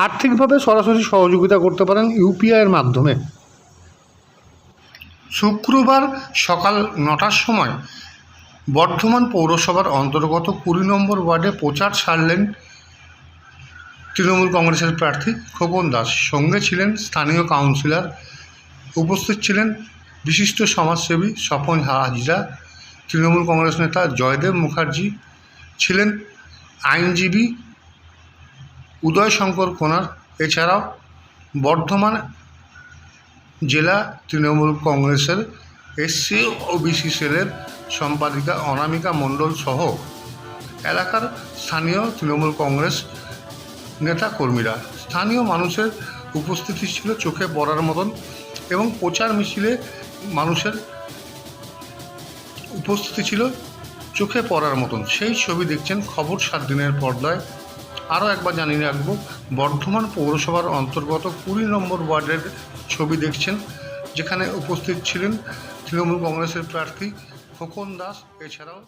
আর্থিকভাবে সরাসরি সহযোগিতা করতে পারেন ইউপিআইয়ের মাধ্যমে। শুক্রবার সকাল 9টার সময় বর্ধমান পৌরসভার অন্তর্গত 20 নম্বর ওয়ার্ডে প্রচার সারলেন তৃণমূল কংগ্রেসের প্রার্থী খোকন দাস। সঙ্গে ছিলেন স্থানীয় কাউন্সিলর, উপস্থিত ছিলেন বিশিষ্ট সমাজসেবী স্বপন হাজরা, তৃণমূল কংগ্রেস নেতা জয়দেব মুখার্জি, ছিলেন আইনজীবী উদয় শঙ্কর কোনার। এছাড়াও বর্ধমান জেলা তৃণমূল কংগ্রেসের এসসি ও বিসি সেলের সম্পাদিকা অনামিকা মণ্ডল সহ এলাকার স্থানীয় তৃণমূল কংগ্রেস নেতা কর্মীরা। স্থানীয় মানুষের উপস্থিতি ছিল চোখে পড়ার মতন এবং প্রচার মিছিলে মানুষের উপস্থিতি ছিল চোখে পড়ার মতন। সেই ছবি দেখছেন খবর 7 দিনের পর্দায়। আরও একবার জানিয়ে রাখব, বর্ধমান পৌরসভার অন্তর্গত 20 নম্বর ওয়ার্ডের ছবি দেখছেন, যেখানে উপস্থিত ছিলেন তৃণমূল কংগ্রেসের প্রার্থী খোকন দাস। এছাড়াও